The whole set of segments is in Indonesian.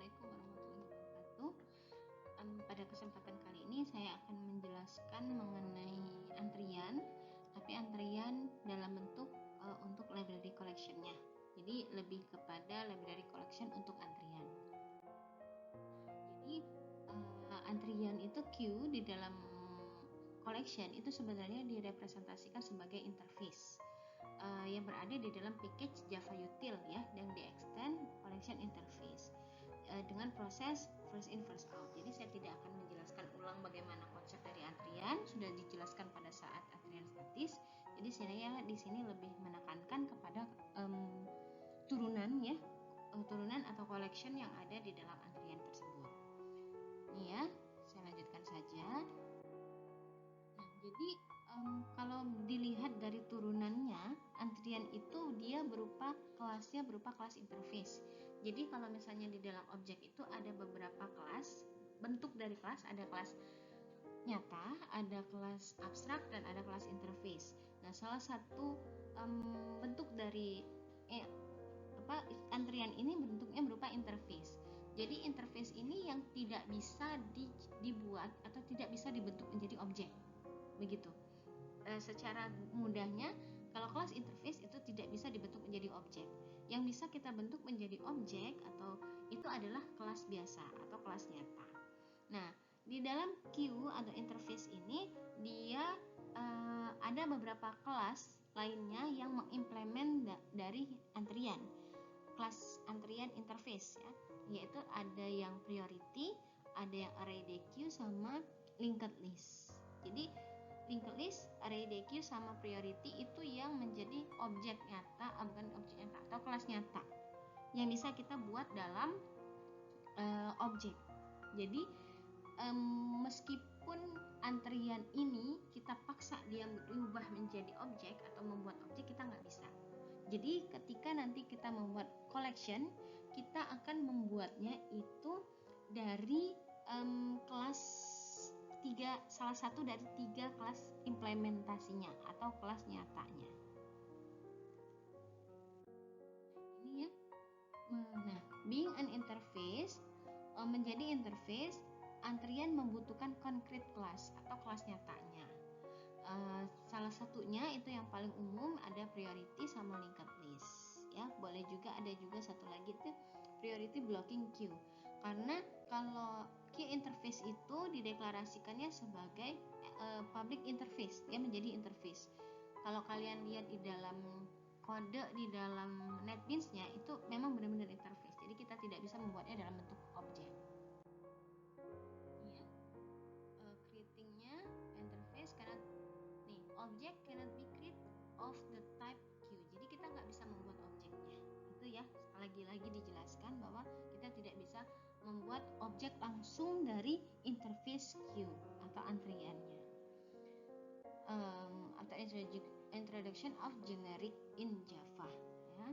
Assalamualaikum warahmatullahi wabarakatuh. Pada kesempatan kali ini saya akan menjelaskan mengenai antrian, tapi antrian dalam bentuk untuk library collection-nya. Jadi lebih kepada library collection untuk antrian. Jadi antrian itu queue di dalam collection itu sebenarnya direpresentasikan sebagai interface yang berada di dalam package Java Util ya, yang di-extend collection interface dengan proses first in first out. Jadi saya tidak akan menjelaskan ulang bagaimana konsep dari antrian, sudah dijelaskan pada saat antrian statis. Jadi saya di sini lebih menekankan kepada turunan ya, turunan atau collection yang ada di dalam antrian tersebut. Ini ya, saya lanjutkan saja. Nah, jadi kalau dilihat dari turunannya, antrian itu dia berupa kelasnya berupa kelas interface. Jadi kalau misalnya di dalam objek itu ada beberapa kelas, bentuk dari kelas ada kelas nyata, ada kelas abstrak, dan ada kelas interface. Nah, salah satu bentuk dari antrian ini bentuknya berupa interface. Jadi interface ini yang tidak bisa dibuat atau tidak bisa dibentuk menjadi objek. Begitu. Secara mudahnya, kalau kelas interface itu tidak bisa dibentuk menjadi objek. Yang bisa kita bentuk menjadi objek atau itu adalah kelas biasa atau kelas nyata. Nah, di dalam queue atau interface ini dia ada beberapa kelas lainnya yang mengimplement dari antrian. Kelas antrian interface ya, yaitu ada yang priority, ada yang array-deque sama linked list. Jadi linked list, array-deque sama priority itu yang menjadi objek nyata, bukan objek nyata atau kelas nyata yang bisa kita buat dalam objek. Jadi meskipun antrian ini kita paksa dia berubah menjadi objek atau membuat objek, kita nggak bisa. Jadi ketika nanti kita membuat collection, kita akan membuatnya itu dari kelas salah satu dari 3 kelas implementasinya atau kelas nyatanya. Ini ya. Nah, being an interface, menjadi interface, antrian membutuhkan concrete class atau kelas nyatanya. Salah satunya itu yang paling umum ada priority sama linked list ya. Boleh juga ada juga satu lagi itu priority blocking queue. Karena kalau queue interface itu dideklarasikannya sebagai public interface, dia menjadi interface. Kalau kalian lihat di dalam kode di dalam NetBeans-nya itu memang benar-benar interface. Jadi kita tidak bisa membuatnya dalam bentuk objek. Ya. Creating-nya interface karena nih object cannot be created of the type queue. Jadi kita nggak bisa membuat objeknya. Itu ya, lagi-lagi dijelaskan bahwa kita tidak bisa membuat objek langsung dari interface queue atau antriannya. Atau introduction of generic in Java ya. Nah,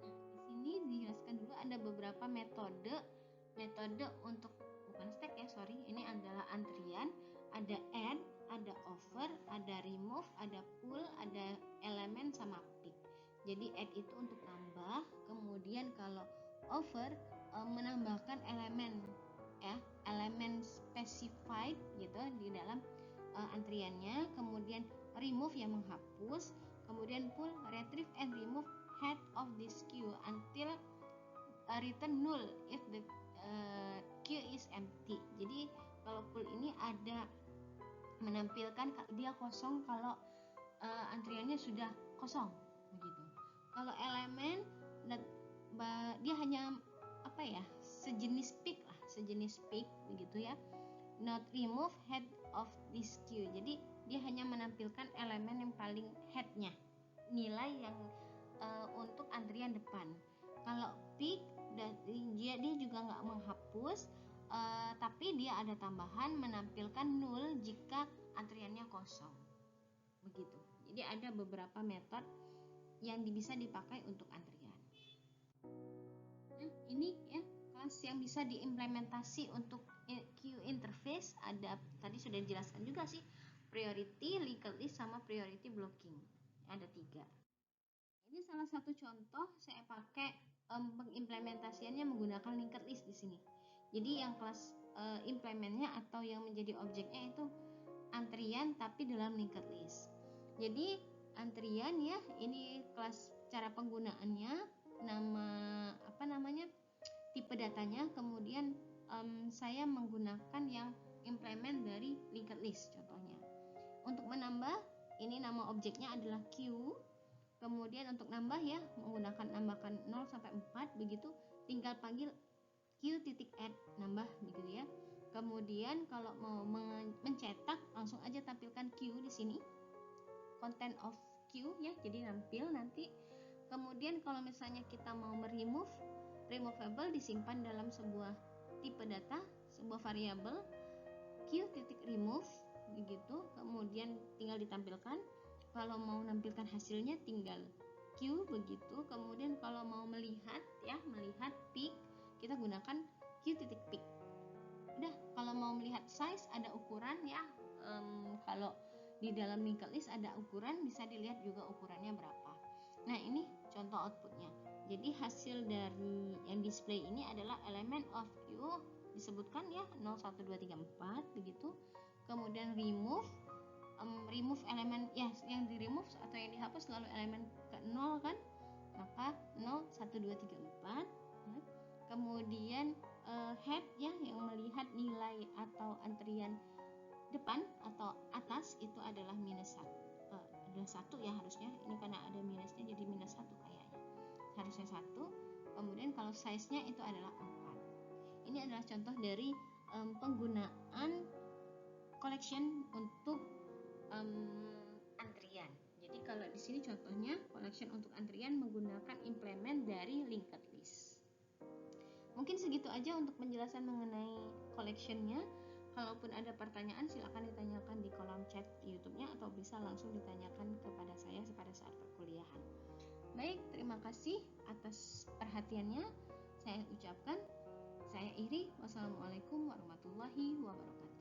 di sini dijelaskan dulu ada beberapa metode untuk bukan stack ya, sorry. Ini adalah antrian, ada add, ada over, ada remove, ada pull, ada elemen sama pick. Jadi add itu untuk tambah, kemudian kalau over menambahkan elemen ya, elemen specified gitu di dalam antriannya, kemudian remove yang menghapus, kemudian pull, retrieve and remove head of this queue until return null if the queue is empty. Jadi kalau pull ini ada menampilkan dia kosong kalau antriannya sudah kosong begitu. Kalau elemen dia hanya apa ya, sejenis pick begitu ya. Not remove head of this queue. Jadi dia hanya menampilkan elemen yang paling headnya, nilai yang untuk antrian depan. Kalau pick dia juga nggak menghapus, tapi dia ada tambahan menampilkan null jika antriannya kosong. Begitu. Jadi ada beberapa metode yang bisa dipakai untuk antrian. Nah, ini ya kelas yang bisa diimplementasi untuk queue interface. Ada tadi sudah dijelaskan juga sih, priority, linked list sama priority blocking. Ada 3. Ini salah satu contoh saya pakai pengimplementasiannya menggunakan linked list di sini. Jadi yang kelas implementnya atau yang menjadi objeknya itu antrian tapi dalam linked list. Jadi antrian ya, ini kelas cara penggunaannya, nama apa namanya, tipe datanya, kemudian saya menggunakan yang implement dari linked list contohnya. Untuk menambah, ini nama objeknya adalah queue. Kemudian untuk nambah ya, menggunakan nambahkan 0 sampai 4 begitu, tinggal panggil queue.add nambah begitu ya. Kemudian kalau mau mencetak, langsung aja tampilkan queue di sini, content of queue ya, jadi nampil nanti. Kemudian kalau misalnya kita mau removable disimpan dalam sebuah tipe data, sebuah variabel queue.remove begitu, kemudian tinggal ditampilkan. Kalau mau nampilkan hasilnya tinggal queue begitu. Kemudian kalau mau melihat ya, melihat pick, kita gunakan queue.pick. Udah, kalau mau melihat size ada ukuran ya, kalau di dalam linked list ada ukuran, bisa dilihat juga ukurannya berapa. Nah, ini contoh outputnya. Jadi hasil dari yang display ini adalah elemen of queue, disebutkan ya 0, 1, 2, 3, 4 begitu. Kemudian remove elemen ya, yang di remove atau yang dihapus selalu elemen ke 0 kan, maka 0, 1, 2, 3, 4 ya. Kemudian head ya, yang melihat nilai atau antrian depan atau atas itu adalah minus 1, adalah 1 ya harusnya, ini karena ada minusnya jadi minus 1 kayaknya, harusnya 1. Kemudian kalau size nya itu adalah 4. Ini adalah contoh dari penggunaan collection untuk antrian. Jadi kalau di sini contohnya collection untuk antrian menggunakan implement dari linked list. Mungkin segitu aja untuk penjelasan mengenai collectionnya. Kalaupun ada pertanyaan silakan ditanyakan di kolom chat YouTube-nya atau bisa langsung ditanyakan kepada saya pada saat perkuliahan. Baik, terima kasih atas perhatiannya. Saya ucapkan, saya Iri. Wassalamualaikum warahmatullahi wabarakatuh.